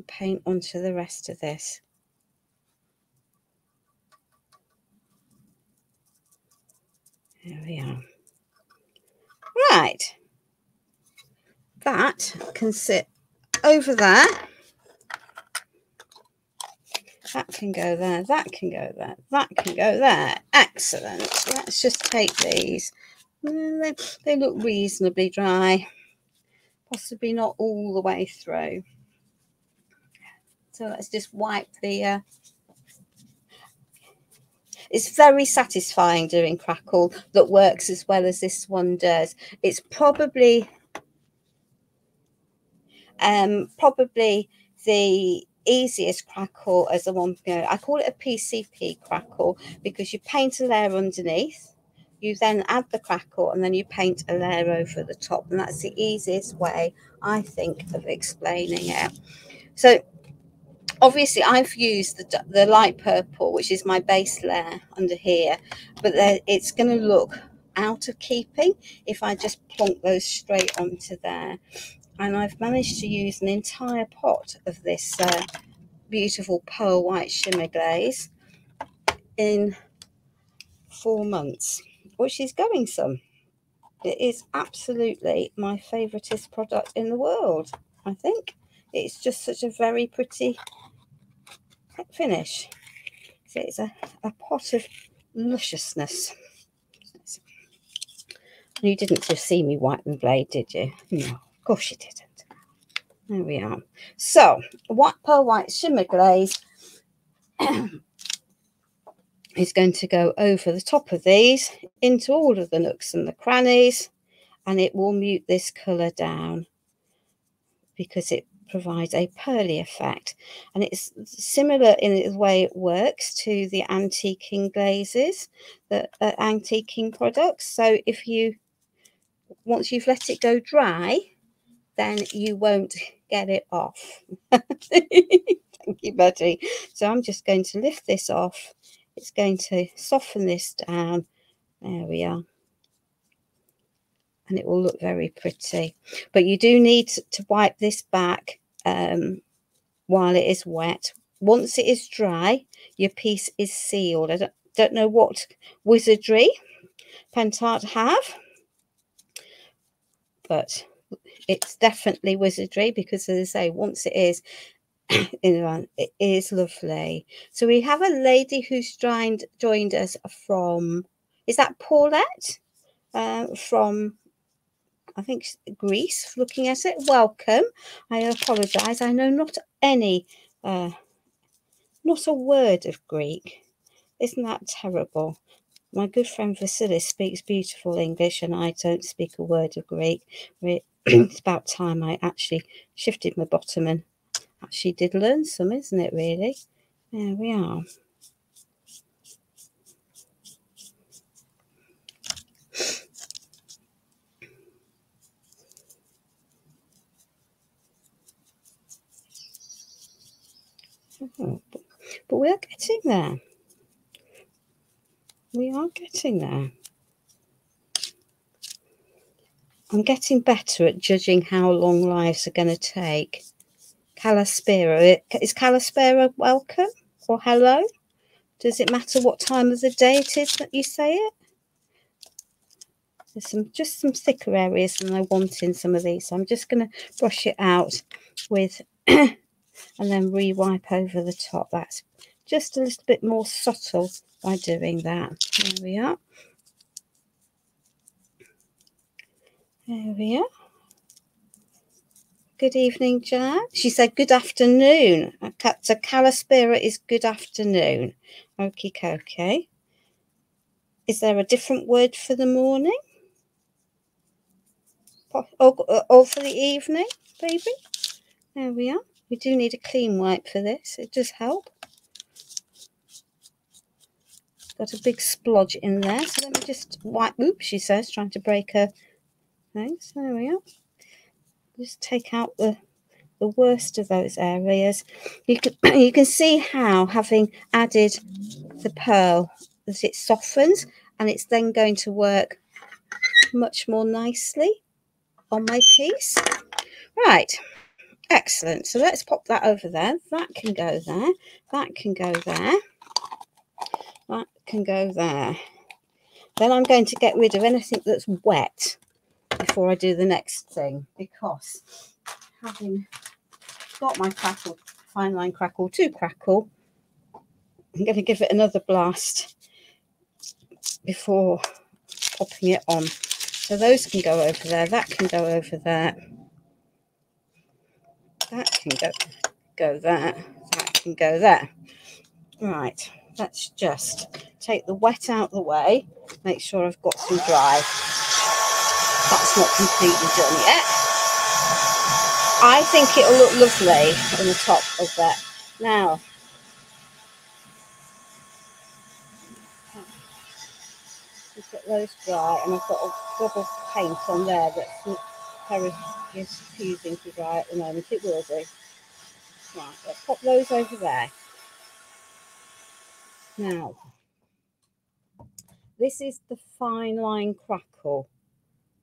paint onto the rest of this. There we are. Right. That can sit over there. That can go there. That can go there. That can go there. Excellent. Let's just take these. They look reasonably dry. Possibly not all the way through. So let's just wipe the... It's very satisfying doing crackle that works as well as this one does. It's probably the easiest crackle as the one, you know, I call it a PCP crackle, because you paint a layer underneath, you then add the crackle, and then you paint a layer over the top, and that's the easiest way, I think, of explaining it. So obviously I've used the light purple, which is my base layer under here, but it's going to look out of keeping if I just plonk those straight onto there. And I've managed to use an entire pot of this beautiful pearl white shimmer glaze in 4 months, which is going some. It is absolutely my favouriteest product in the world, I think. It's just such a very pretty finish. So it's a pot of lusciousness. You didn't just see me wipe the blade, did you? No, of course you didn't. There we are. So, Pearl White Shimmer Glaze is going to go over the top of these into all of the nooks and the crannies, and it will mute this colour down because it provides a pearly effect. And it's similar in the way it works to the antiquing glazes, the antiquing products. So if you, once you've let it go dry, then you won't get it off. Thank you, Buddy. So I'm just going to lift this off. It's going to soften this down. There we are. And it will look very pretty. But you do need to wipe this back while it is wet. Once it is dry, your piece is sealed. I don't know what wizardry Pentart have, but it's definitely wizardry, because as I say, once it is it is lovely. So we have a lady who's joined us from, is that Paulette? From, I think, Greece, looking at it. Welcome. I apologise. I know not a word of Greek. Isn't that terrible? My good friend Vasilis speaks beautiful English, and I don't speak a word of Greek. It's about time I actually shifted my bottom and actually did learn some, isn't it, really? There we are. Oh, but we are getting there. We are getting there. I'm getting better at judging how long lives are going to take. Calaspera. Is Calaspera welcome or hello? Does it matter what time of the day it is that you say it? There's just some thicker areas than I want in some of these. So I'm just going to brush it out with and then re-wipe over the top. That's just a little bit more subtle by doing that. There we are. There we are. Good evening, Jan. She said good afternoon. So Calaspera is good afternoon. Okie dokie. Is there a different word for the morning? Or for the evening, baby? There we are. We do need a clean wipe for this. It does help. Got a big splodge in there. So let me just wipe. Oops, she says, trying to break her things. There we are. Just take out the worst of those areas. You can see how, having added the pearl, that it softens, and it's then going to work much more nicely on my piece. Right, excellent. So let's pop that over there. That can go there. That can go there. That can go there. Then I'm going to get rid of anything that's wet before I do the next thing, because having got my crackle, fine line crackle to crackle, I'm going to give it another blast before popping it on. So those can go over there. That can go over there. That can go there. That can go there. Right. Let's just take the wet out of the way. Make sure I've got some dry. That's not completely done yet. I think it'll look lovely on the top of that. Now, just get those dry, and I've got a gob of paint on there that's refusing to dry at the moment. It will do. Right, let's pop those over there. Now, this is the fine line crackle.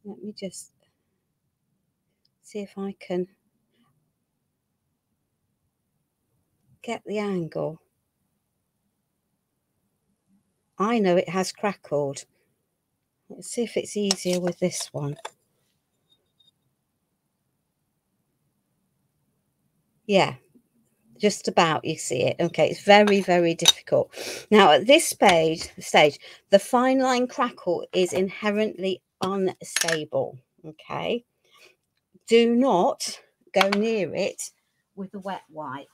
Let me just see if I can get the angle. I know it has crackled. Let's see if it's easier with this one. Yeah, just about, you see it. Okay, it's very, very difficult. Now, at this stage, the fine line crackle is inherently unstable. Okay, do not go near it with a wet wipe.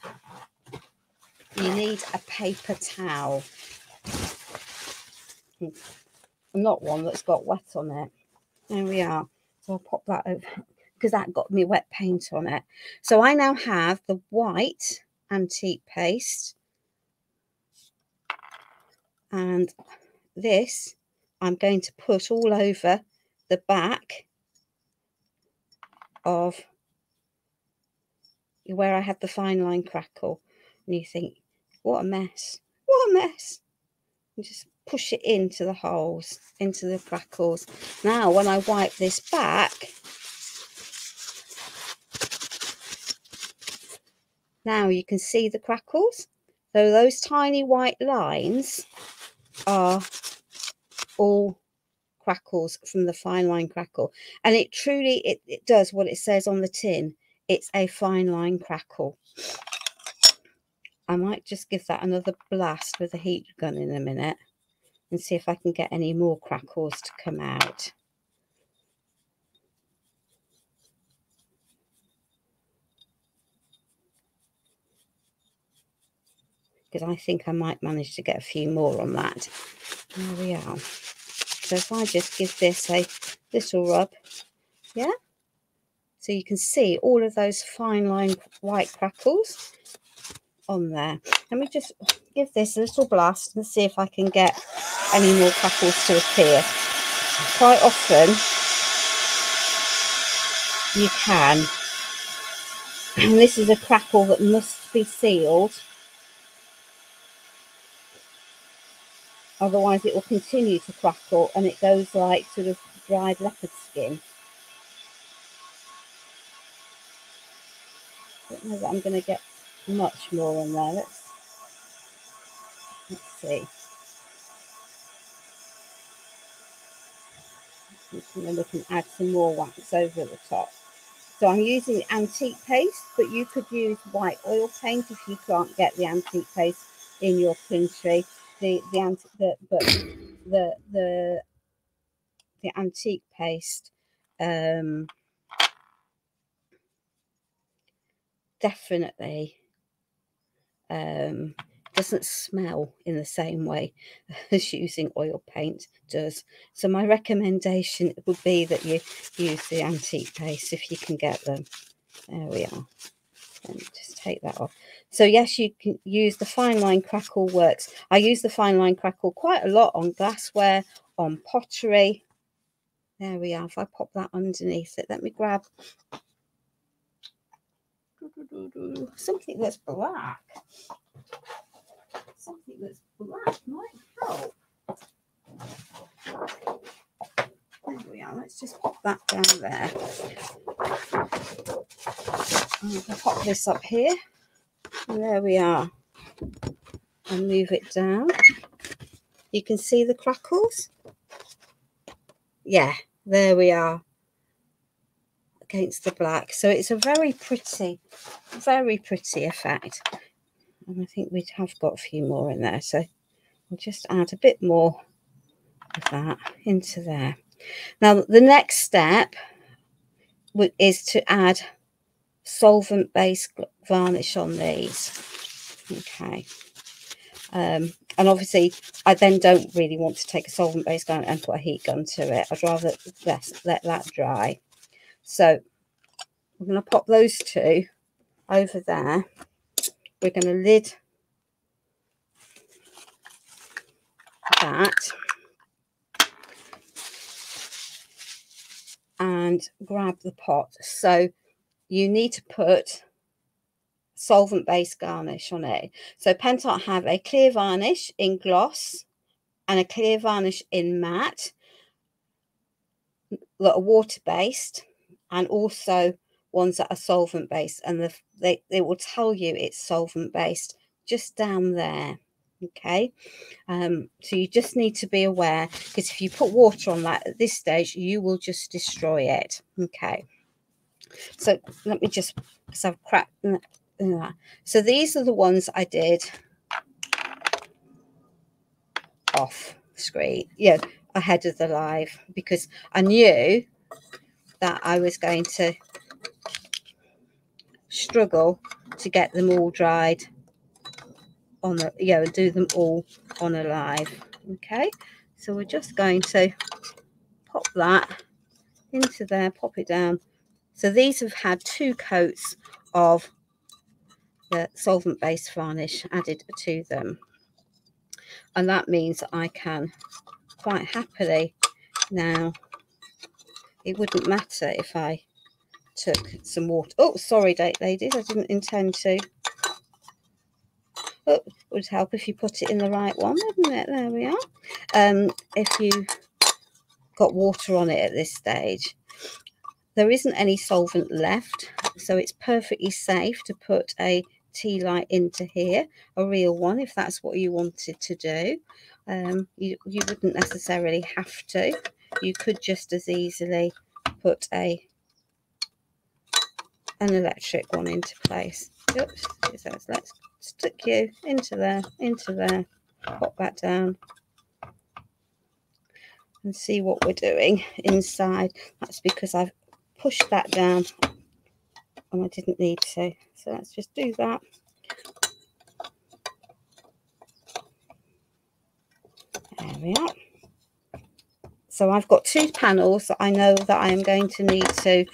You need a paper towel, not one that's got wet on it. There we are. So I'll pop that over because that got me wet paint on it. So I now have the white antique paste, and this I'm going to put all over the back of where I had the fine line crackle. And you think, what a mess, what a mess. And just push it into the holes, into the crackles. Now when I wipe this back, now you can see the crackles. So those tiny white lines are all crackles from the fine line crackle, and it truly it does what it says on the tin. It's a fine line crackle. I might just give that another blast with a heat gun in a minute and see if I can get any more crackles to come out. Because I think I might manage to get a few more on that. There we are. So if I just give this a little rub, yeah, so you can see all of those fine line white crackles on there. Let me just give this a little blast and see if I can get any more crackles to appear. Quite often you can, and this is a crackle that must be sealed, otherwise it will continue to crackle and it goes like sort of dried leopard skin. I don't know that I'm going to get much more on there. Let's see. I'm going to look and add some more wax over the top. So I'm using antique paste, but you could use white oil paint if you can't get the antique paste in your country. The antique paste definitely doesn't smell in the same way as using oil paint does. So my recommendation would be that you use the antique paste if you can get them. There we are. And just take that off. So yes, you can use the fine line crackle works. I use the fine line crackle quite a lot on glassware, on pottery. There we are. If I pop that underneath it, let me grab something that's black. Something that's black might help. There we are. Let's just pop that down there. I'm going to pop this up here. And there we are. And move it down. You can see the crackles. Yeah, there we are. Against the black. So it's a very pretty effect. And I think we have got a few more in there. So we'll just add a bit more of that into there. Now, the next step is to add solvent-based varnish on these. Okay. And obviously, I then don't really want to take a solvent-based gun and put a heat gun to it. I'd rather let that dry. So I'm going to pop those two over there. We're going to lid that and grab the pot. So you need to put solvent-based garnish on it. So Pentacolor have a clear varnish in gloss and a clear varnish in matte that are water-based, and also ones that are solvent-based, and they will tell you it's solvent-based just down there. Okay, so you just need to be aware, because if you put water on that at this stage, you will just destroy it. Okay, so let me just, because I've cracked that. So these are the ones I did off screen, yeah, ahead of the live, because I knew that I was going to struggle to get them all dried on the, and do them all on a live. Okay, so we're just going to pop that into there, pop it down. So these have had 2 coats of the solvent based varnish added to them, and that means that I can quite happily now, it wouldn't matter if I took some water. Oh, sorry, ladies, I didn't intend to. Oh, it would help if you put it in the right one, wouldn't it? There we are. If you got water on it at this stage, there isn't any solvent left, so it's perfectly safe to put a tea light into here, a real one, if that's what you wanted to do. You wouldn't necessarily have to. You could just as easily put an electric one into place. Oops, let's stick you into there, pop that down, and see what we're doing inside. That's because I've pushed that down and I didn't need to. So let's just do that. There we are. So I've got 2 panels that I know that I am going to need to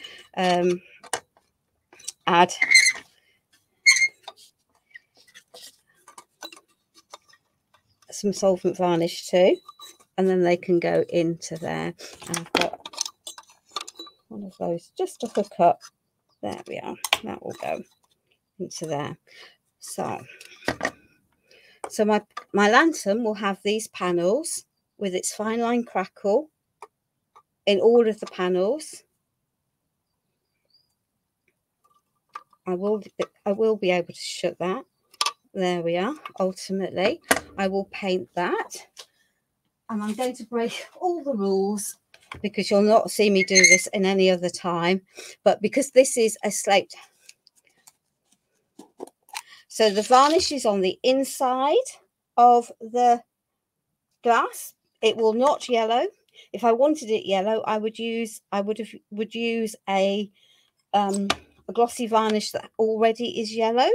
add some solvent varnish to, and then they can go into there. And I've got one of those just to hook up. There we are. That will go into there. So my lantern will have these panels with its fine line crackle in all of the panels. I will be able to shut that. There we are. Ultimately, I will paint that, and I'm going to break all the rules because you'll not see me do this in any other time. But because this is a slate, so the varnish is on the inside of the glass. It will not yellow. If I wanted it yellow, I would use a glossy varnish that already is yellowed,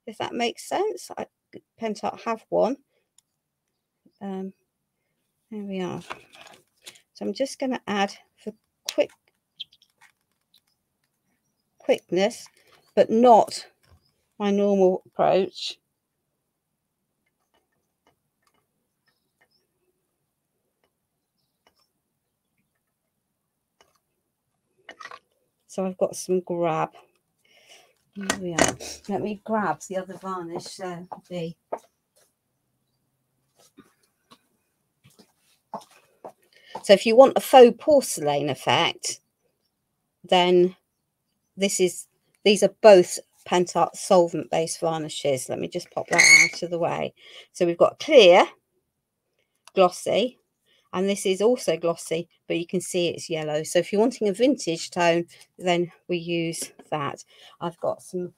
if that makes sense. I Pentacolor have one. There we are. So I'm just going to add for quickness, but not my normal approach. So I've got some grab. Here we are. Let me grab the other varnish. So if you want a faux porcelain effect, then these are both Pentacolor solvent based varnishes. Let me just pop that out of the way. So we've got clear, glossy, and this is also glossy, but you can see it's yellow. So if you're wanting a vintage tone, then we use that. I've got some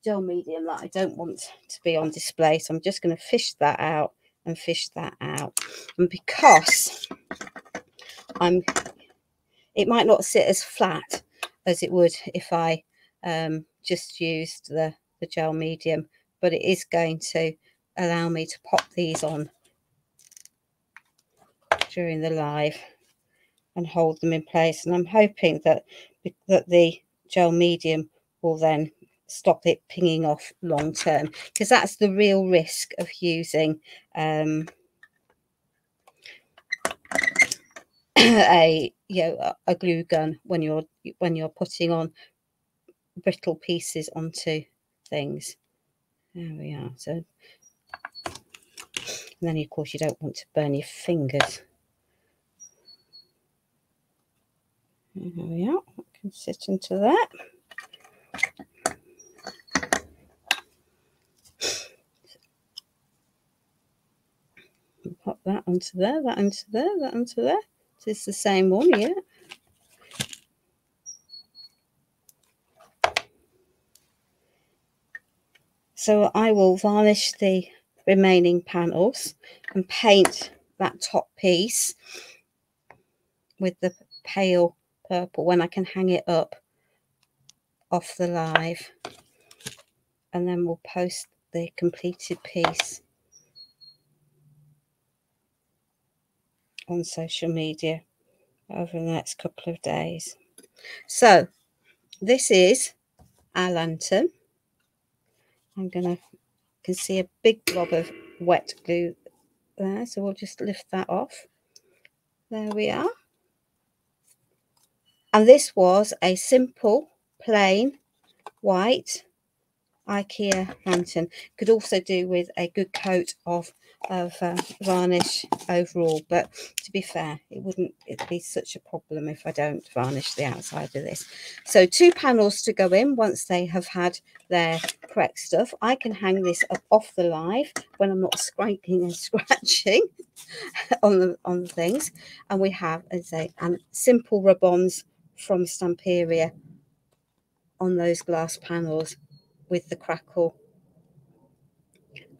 gel medium that I don't want to be on display, so I'm just going to fish that out and fish that out. And because it might not sit as flat as it would if I just used the gel medium, but it is going to allow me to pop these on during the live and hold them in place. And I'm hoping that the gel medium will then stop it pinging off long term, because that's the real risk of using a glue gun when you're putting on brittle pieces onto things. There we are. So, and then of course you don't want to burn your fingers. There we are. I can sit into that. Pop that onto there, that onto there, that onto there. So it's the same one, yeah. So I will varnish the remaining panels and paint that top piece with the pale purple when I can hang it up off the live, and then we'll post the completed piece on social media over the next couple of days. So this is our lantern. I'm gonna, can see a big blob of wet glue there, so we'll just lift that off. There we are. And this was a simple plain white IKEA lantern. Could also do with a good coat of varnish overall, but to be fair, it'd be such a problem if I don't varnish the outside of this. So 2 panels to go in. Once they have had their correct stuff, I can hang this up off the live when I'm not scraping and scratching on the things. And we have, as I say, simple rub-ons from Stamperia on those glass panels with the crackle.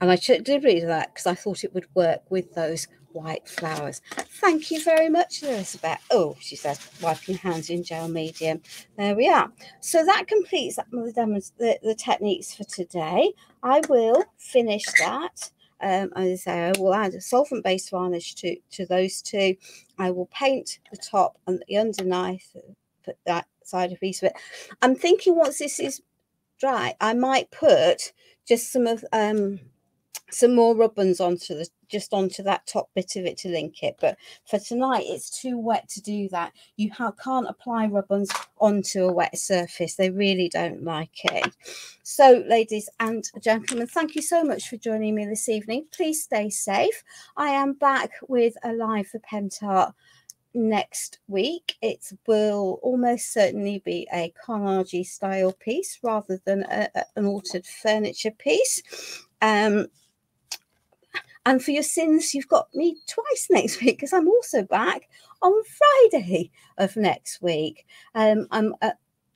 And I did read that because I thought it would work with those white flowers. Thank you very much, Elizabeth. Oh, she says, wiping your hands in gel medium. There we are. So that completes the techniques for today. I will finish that. As I say, I will add a solvent-based varnish to those 2. I will paint the top and the underneath, put that side of piece of it. I'm thinking once this is dry, I might put just some more rub-ons onto that top bit of it to link it, but for tonight it's too wet to do that. You can't apply rub-ons onto a wet surface, they really don't like it. So ladies and gentlemen, thank you so much for joining me this evening. Please stay safe. I am back with a live for Pentart next week. It will almost certainly be a Carnegie style piece rather than an altered furniture piece. And for your sins, you've got me twice next week because I'm also back on Friday of next week.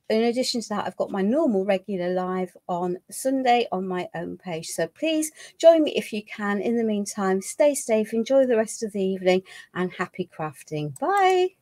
In addition to that, I've got my normal regular live on Sunday on my own page. So please join me if you can. In the meantime, stay safe, enjoy the rest of the evening, and happy crafting. Bye.